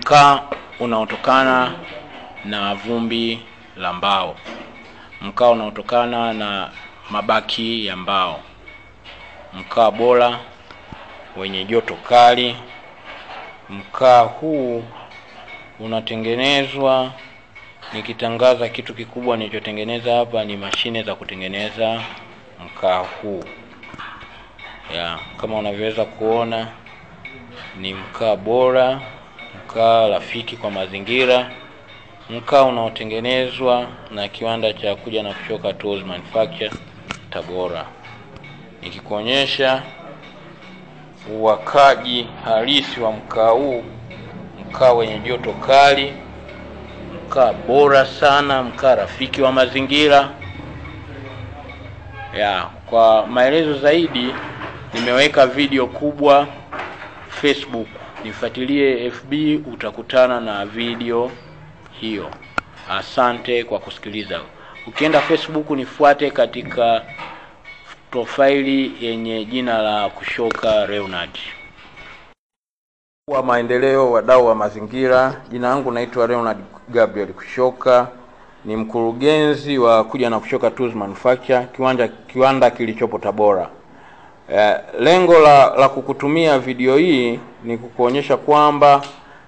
mkaa unaotokana na vumbi la mbao, mkaa unaotokana na mabaki ya mbao, mkaa bora wenye joto kali. Mkaa huu unatengenezwa, nikitangaza kitu kikubwa nilichotengeneza hapa ni mashine za kutengeneza mkaa huu. Kama unavyoweza kuona ni mkaa bora, mkaa rafiki kwa mazingira, mkaa unaotengenezwa na kiwanda cha Kuja na Kushoka Tools Manufacture Tabora. Nikikuonyesha uwakaji halisi wa mkaa huu, mkaa wenye joto kali, mkaa bora sana, mkaa rafiki wa mazingira. Kwa maelezo zaidi nimeweka video kubwa Facebook, nifuatilie FB, utakutana na video hiyo. Asante kwa kusikiliza. Ukienda Facebook nifuate katika profaili yenye jina la Kushoka Leonard. Wa maendeleo, wadau wa mazingira, jina langu naitwa Leonard Gabriel Kushoka, ni mkurugenzi wa Kuja na Kushoka Tools Manufacture, kiwanda kilichopo Tabora. Lengo la kukutumia video hii ni kukuonyesha kwamba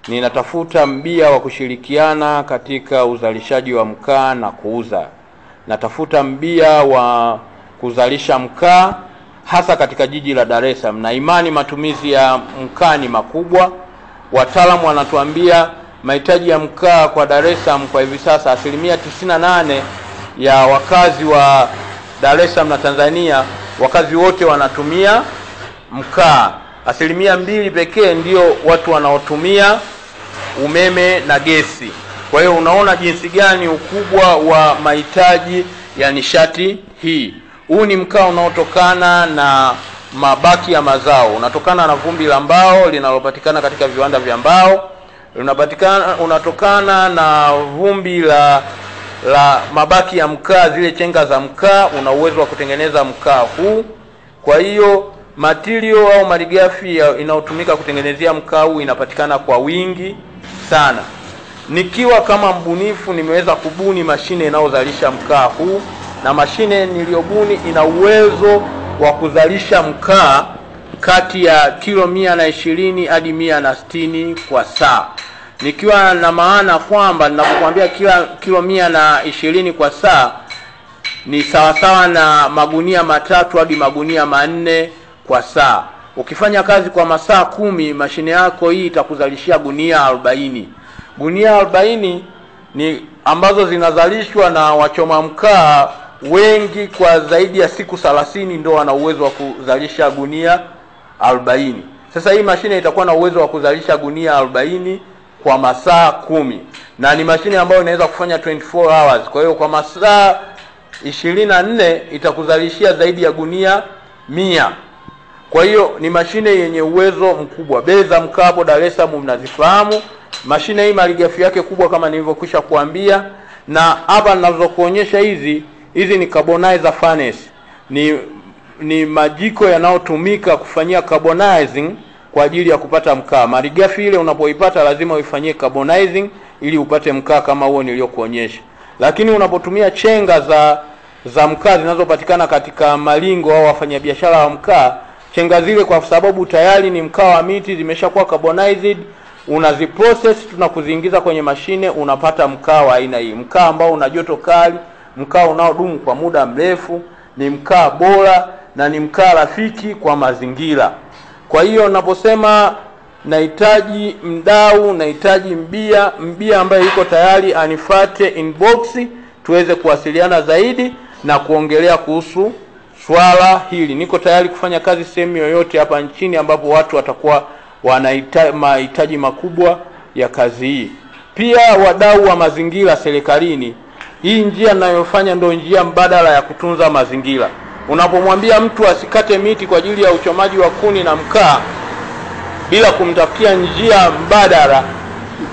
ninatafuta mbia wa kushirikiana katika uzalishaji wa mkaa na kuuza. Natafuta mbia wa kuzalisha mkaa hasa katika jiji la Dar es Salaam, na imani matumizi ya mkaa ni makubwa. Wataalamu wanatuambia mahitaji ya mkaa kwa Dar es Salaam kwa hivi sasa, 98% ya wakazi wa Dar es Salaam na Tanzania, wakazi wote wanatumia mkaa. 2% pekee ndio watu wanaotumia umeme na gesi. Kwa hiyo unaona jinsi gani ukubwa wa mahitaji ya nishati hii. Huu ni mkaa unaotokana na mabaki ya mazao, unatokana na vumbi la mbao linalopatikana katika viwanda vya mbao, unatokana na vumbi la mabaki ya mkaa, zile chenga za mkaa. Una uwezo wa kutengeneza mkaa huu. Kwa hiyo material au malighafi inayotumika kutengenezea mkaa huu inapatikana kwa wingi sana. Nikiwa kama mbunifu nimeweza kubuni mashine inayozalisha mkaa huu, na mashine niliyobuni ina uwezo wa kuzalisha mkaa kati ya kilo 120 hadi 160 kwa saa. Nikiwa na maana kwamba ninapokuambia kilo 120 kwa saa ni sawasawa na magunia 3 hadi magunia 4 kwa saa. Ukifanya kazi kwa masaa 10, mashine yako hii itakuzalishia gunia 40. Gunia 40 ni ambazo zinazalishwa na wachoma mkaa wengi kwa zaidi ya siku 30, ndio wana uwezo wa kuzalisha gunia 40. Sasa hii mashine itakuwa na uwezo wa kuzalisha gunia 40 kwa masaa 10, na ni mashine ambayo inaweza kufanya 24 hours. Kwa hiyo kwa masaa 24 itakuzalishia zaidi ya gunia 100. Kwa hiyo ni mashine yenye uwezo mkubwa. Bei za mkaa hapo Dar es Salaam mnazifahamu. Mashine hii malighafi yake kubwa kama nilivyokwisha kuambia, na hapa ninazokuonyesha hizi ni carbonizer furnace. Ni majiko yanayotumika kufanyia carbonizing kwa ajili ya kupata mkaa. Malighafi ile unapoipata lazima uifanyie carbonizing ili upate mkaa kama huo niliokuonyesha. Lakini unapotumia chenga za mkaa zinazopatikana katika malingo au wafanyabiashara wa mkaa, chenga zile kwa sababu tayari ni mkaa wa miti, zimeshakuwa carbonized, unaziprocess tunakuziingiza kwenye mashine, unapata mkaa wa aina hii. Mkaa ambao una joto kali, mkaa unaodumu kwa muda mrefu, ni mkaa bora na ni mkaa rafiki kwa mazingira. Kwa hiyo naposema nahitaji mdau, nahitaji mbia ambaye yuko tayari, anifuate inbox tuweze kuwasiliana zaidi na kuongelea kuhusu swala hili. Niko tayari kufanya kazi sehemu yoyote hapa nchini ambapo watu watakuwa wanahitaji mahitaji makubwa ya kazi hii. Pia wadau wa mazingira serikalini, hii njia ninayofanya ndio njia mbadala ya kutunza mazingira. Unapomwambia mtu asikate miti kwa ajili ya uchomaji wa kuni na mkaa bila kumtafutia njia mbadala,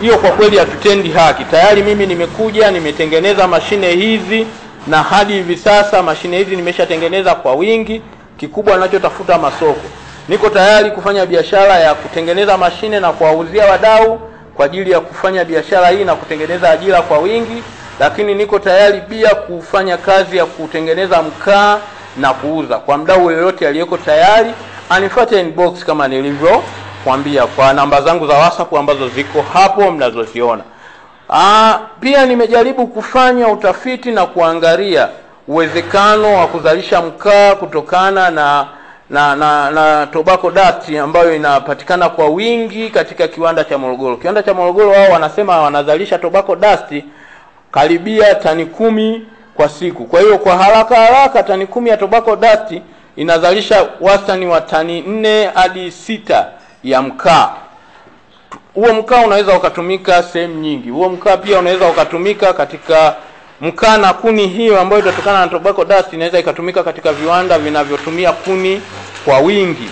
hiyo kwa kweli hatutendi haki. Tayari mimi nimekuja nimetengeneza mashine hizi, na hadi hivi sasa mashine hizi nimeshatengeneza kwa wingi. Kikubwa ninachotafuta masoko. Niko tayari kufanya biashara ya kutengeneza mashine na kuwauzia wadau kwa ajili ya kufanya biashara hii na kutengeneza ajira kwa wingi, lakini niko tayari pia kufanya kazi ya kutengeneza mkaa na kuuza. Kwa mdau yoyote aliyeko tayari anifuate inbox kama nilivyokuambia kwa namba zangu za WhatsApp ambazo ziko hapo mnazoziona. Pia nimejaribu kufanya utafiti na kuangalia uwezekano wa kuzalisha mkaa kutokana na tobacco dust ambayo inapatikana kwa wingi katika kiwanda cha Morogoro. Kiwanda cha Morogoro wao wanasema wanazalisha tobacco dust karibia tani 10 kwa siku. Kwa hiyo kwa haraka tani 10 ya tobacco dust inazalisha wastani wa tani 4 hadi 6 ya mkaa. Huo mkaa unaweza ukatumika sehemu nyingi. Huo mkaa pia unaweza ukatumika katika mkaa na kuni hiyo ambayo itatokana na tobacco dust inaweza ikatumika katika viwanda vinavyotumia kuni kwa wingi.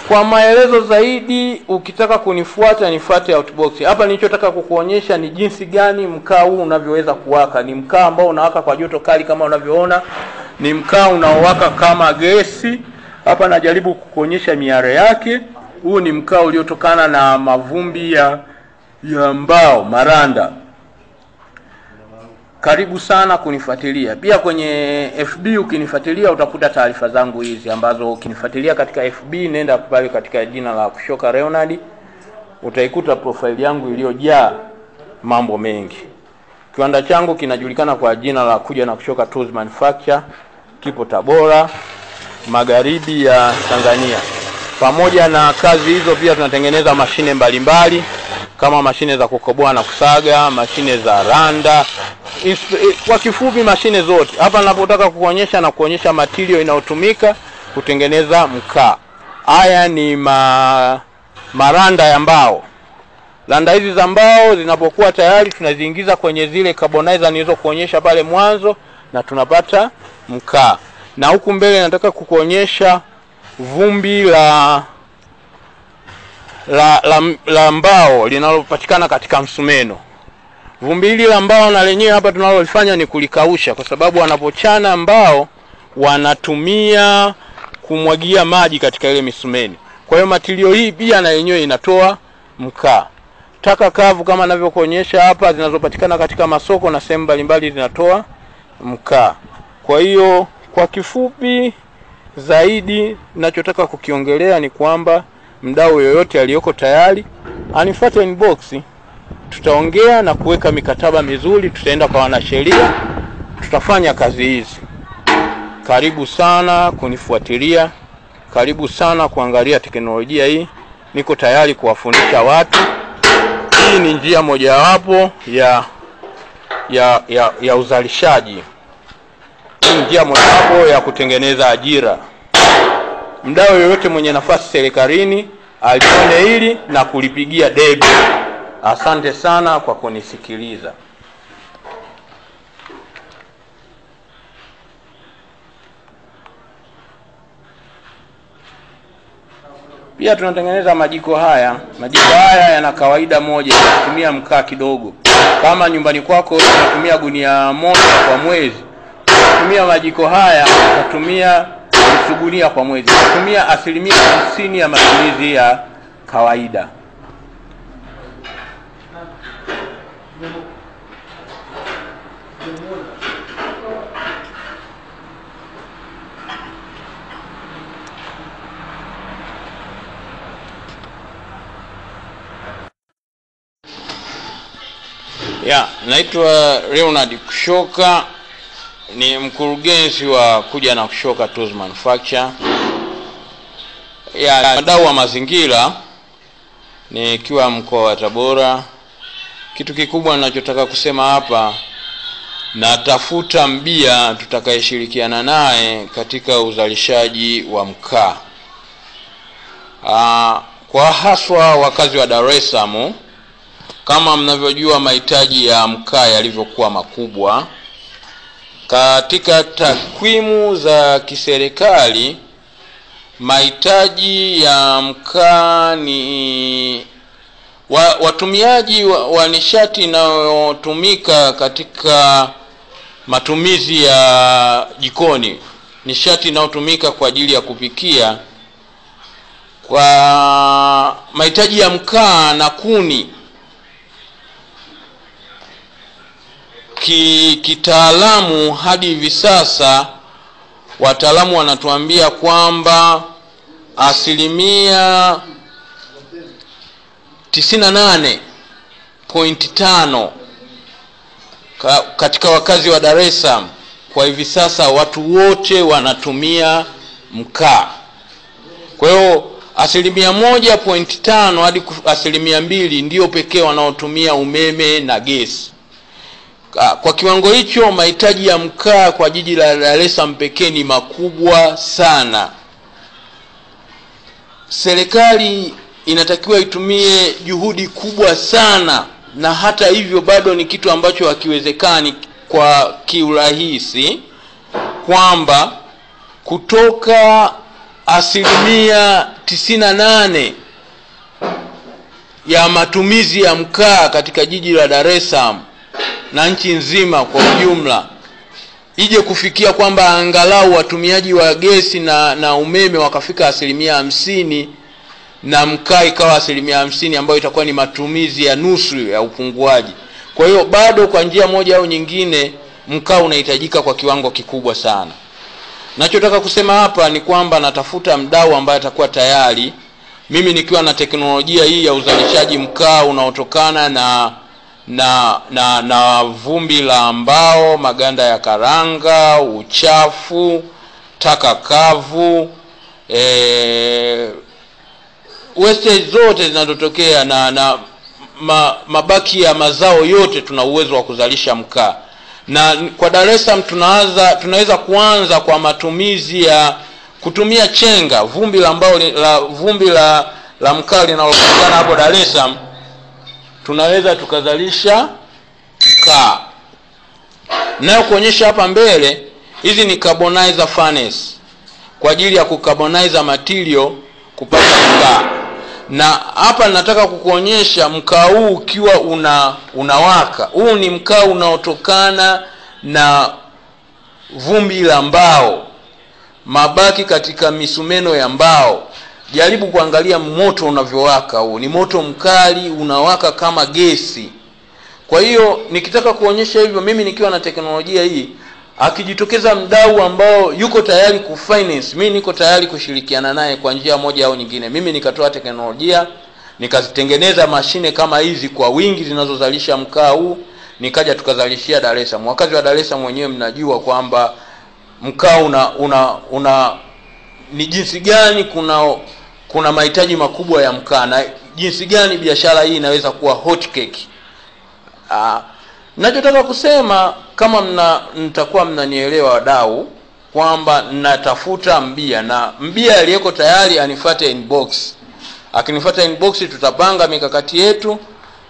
Kwa maelezo zaidi ukitaka kunifuata nifuate Outbox. Hapa nilichotaka kukuonyesha ni jinsi gani mkaa huu unavyoweza kuwaka. Ni mkaa ambao unawaka kwa joto kali kama unavyoona. Ni mkaa unaowaka kama gesi. Hapa najaribu kukuonyesha miale yake. Huu ni mkaa uliotokana na mavumbi ya mbao, maranda. Karibu sana kunifuatilia. Pia kwenye FB ukinifuatilia utakuta taarifa zangu hizi ambazo ukinifuatilia katika FB nenda pale katika jina la Kushoka Leonard utaikuta profile yangu iliyojaa mambo mengi. Kiwanda changu kinajulikana kwa jina la Kuja na Kushoka Tools Manufacture, kipo Tabora, magharibi ya Tanzania. Pamoja na kazi hizo pia tunatengeneza mashine mbalimbali kama mashine za kukoboa na kusaga, mashine za randa, kwa kifupi mashine zote. Hapa ninapotaka kukuonyesha na kuonyesha material inayotumika kutengeneza mkaa. Haya ni maranda ya mbao. Randa hizi za mbao zinapokuwa tayari tunaziingiza kwenye zile carbonizer nilizokuonyesha pale mwanzo na tunapata mkaa. Na huku mbele nataka kukuonyesha vumbi la mbao linalopatikana katika msumeno. Vumbi hili la mbao na lenyewe hapa tunalolifanya ni kulikausha, kwa sababu wanapochana mbao wanatumia kumwagia maji katika ile misumeni. Kwa hiyo material hii pia na yenyewe inatoa mkaa. Taka kavu kama ninavyokuonyesha hapa zinazopatikana katika masoko na sehemu mbalimbali zinatoa mkaa. Kwa hiyo kwa kifupi zaidi ninachotaka kukiongelea ni kwamba mdau yoyote aliyoko tayari anifuate inbox, tutaongea na kuweka mikataba mizuri, tutaenda kwa wanasheria, tutafanya kazi hizi. Karibu sana kunifuatilia, karibu sana kuangalia teknolojia hii. Niko tayari kuwafundisha watu. Hii ni njia mojawapo ya uzalishaji. Hii njia mojawapo ya kutengeneza ajira. Mdau yoyote mwenye nafasi serikalini alione hili na kulipigia debe. Asante sana kwa kunisikiliza. Pia tunatengeneza majiko haya. Majiko haya yana kawaida moja, kutumia mkaa kidogo. Kama nyumbani kwako unatumia gunia moja kwa mwezi, kutumia majiko haya utatumia gunia kwa mwezi. Utatumia 50% ya matumizi ya kawaida. Naitwa Leonard Kushoka, ni mkurugenzi wa Kuja na Kushoka Tools Manufacture. Wadau wa mazingira nikiwa mkoa wa Tabora. Kitu kikubwa ninachotaka kusema hapa, natafuta mbia tutakayeshirikiana naye katika uzalishaji wa mkaa. Kwa haswa wakazi wa Dar es Salaam, kama mnavyojua mahitaji ya mkaa yalivyokuwa makubwa. Katika takwimu za kiserikali, mahitaji ya mkaa ni watumiaji wa nishati inayotumika katika matumizi ya jikoni, nishati inayotumika kwa ajili ya kupikia, Kwa mahitaji ya mkaa na kuni, kitaalamu hadi hivi sasa wataalamu wanatuambia kwamba 98.5 katika wakazi wa Dar es Salaam kwa hivi sasa watu wote wanatumia mkaa. Kwa hiyo 1.5 hadi 2% ndio pekee wanaotumia umeme na gesi. Kwa kiwango hicho mahitaji ya mkaa kwa jiji la Dar es Salaam pekee ni makubwa sana. Serikali inatakiwa itumie juhudi kubwa sana, na hata hivyo bado ni kitu ambacho hakiwezekani kwa kiurahisi, kwamba kutoka 98% ya matumizi ya mkaa katika jiji la Dar es Salaam na nchi nzima kwa ujumla ije kufikia kwamba angalau watumiaji wa gesi na umeme wakafika 50% na mkaa ikawa 50%, ambayo itakuwa ni matumizi ya nusu ya upunguaji. Kwa hiyo bado kwa njia moja au nyingine mkaa unahitajika kwa kiwango kikubwa sana. Nachotaka kusema hapa ni kwamba natafuta mdau ambaye atakuwa tayari, mimi nikiwa na teknolojia hii ya uzalishaji mkaa unaotokana na vumbi la mbao, maganda ya karanga, uchafu, taka kavu, waste zote zinazotokea na mabaki ya mazao yote, tuna uwezo wa kuzalisha mkaa. Na kwa Dar es Salaam tunaweza kuanza kwa matumizi ya kutumia chenga, vumbi la mbao, vumbi la mkaa linalopatikana hapo Dar es Salaam, tunaweza tukazalisha mkaa. Nayo kuonyesha hapa mbele, hizi ni carbonizer furnace kwa ajili ya kukarbonize material kupata mkaa. Na hapa nataka kukuonyesha mkaa huu ukiwa unawaka. Huu ni mkaa unaotokana na vumbi la mbao, mabaki katika misumeno ya mbao. Jaribu kuangalia moto unavyowaka. Huu ni moto mkali, unawaka kama gesi. Kwa hiyo nikitaka kuonyesha hivyo, mimi nikiwa na teknolojia hii, akijitokeza mdau ambao yuko tayari kufinance, mimi niko tayari kushirikiana naye kwa njia moja au nyingine. Mimi nikatoa teknolojia, nikazitengeneza mashine kama hizi kwa wingi zinazozalisha mkaa huu, nikaja tukazalishia Dar es Salaam. Wakazi wa Dar es Salaam wenyewe mnajua kwamba mkaa ni jinsi gani kuna mahitaji makubwa ya mkaa, na jinsi gani biashara hii inaweza kuwa hot cake. Ninachotaka kusema, kama mtakuwa mnanielewa wadau, kwamba natafuta mbia, na mbia aliyeko tayari anifuate inbox. Akinifuata inbox tutapanga mikakati yetu,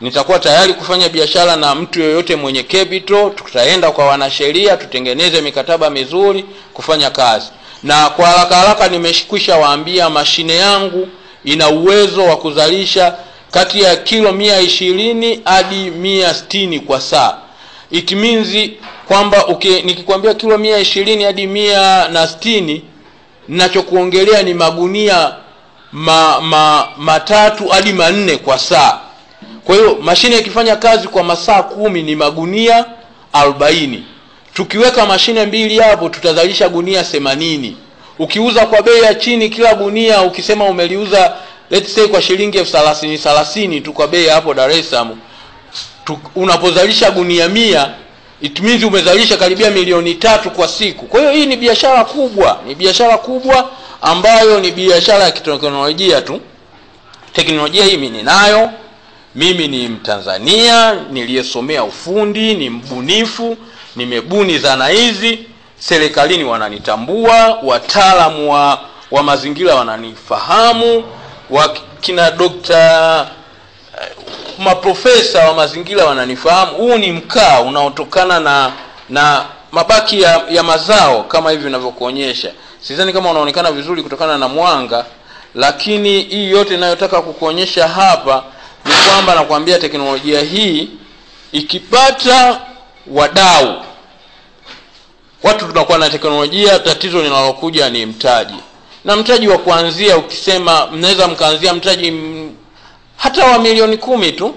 nitakuwa tayari kufanya biashara na mtu yoyote mwenye capital. Tutaenda kwa wanasheria, tutengeneze mikataba mizuri kufanya kazi. Na kwa haraka nimeshikwisha waambia mashine yangu ina uwezo wa kuzalisha kati ya kilo 120 hadi 160 kwa saa. It means kwamba nikikwambia kilo 120 hadi 160, ninachokuongelea ni magunia 3 hadi 4 kwa saa. Kwa hiyo mashine ikifanya kazi kwa masaa 10 ni magunia 40. Tukiweka mashine mbili hapo tutazalisha gunia 80. Ukiuza kwa bei ya chini kila gunia, ukisema umeliuza let's say kwa shilingi 30 tu kwa bei hapo Dar es Salaam, unapozalisha gunia 100, it means umezalisha karibia 3 milioni kwa siku. Kwa hiyo hii ni biashara kubwa, ambayo ni biashara ya kiteknolojia tu. Teknolojia hii mimi ninayo. Mimi ni Mtanzania niliyesomea ufundi, ni mbunifu, nimebuni zana hizi. Serikalini wananitambua, wataalamu wa mazingira wananifahamu, kina dokta, maprofesa wa mazingira wananifahamu. Huu ni mkaa unaotokana na mabaki ya mazao kama hivi ninavyokuonyesha. Sidhani kama unaonekana vizuri kutokana na mwanga, lakini hii yote ninayotaka kukuonyesha hapa ni kwamba nakwambia teknolojia hii ikipata wadau, watu tunakuwa na teknolojia, tatizo linalokuja ni mtaji. Na mtaji wa kuanzia, ukisema mnaweza mkaanzia mtaji hata wa milioni 10 tu.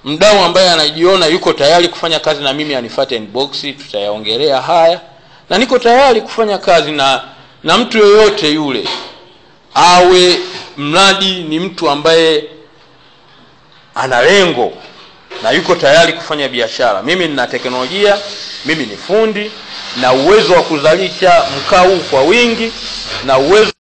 Mdau ambaye anajiona yuko tayari kufanya kazi na mimi anifuate inbox, tutayaongelea haya. Na niko tayari kufanya kazi na mtu yoyote yule. Awe mradi ni mtu ambaye ana lengo na yuko tayari kufanya biashara. Mimi nina teknolojia, mimi ni fundi na uwezo wa kuzalisha mkaa huu kwa wingi na uwezo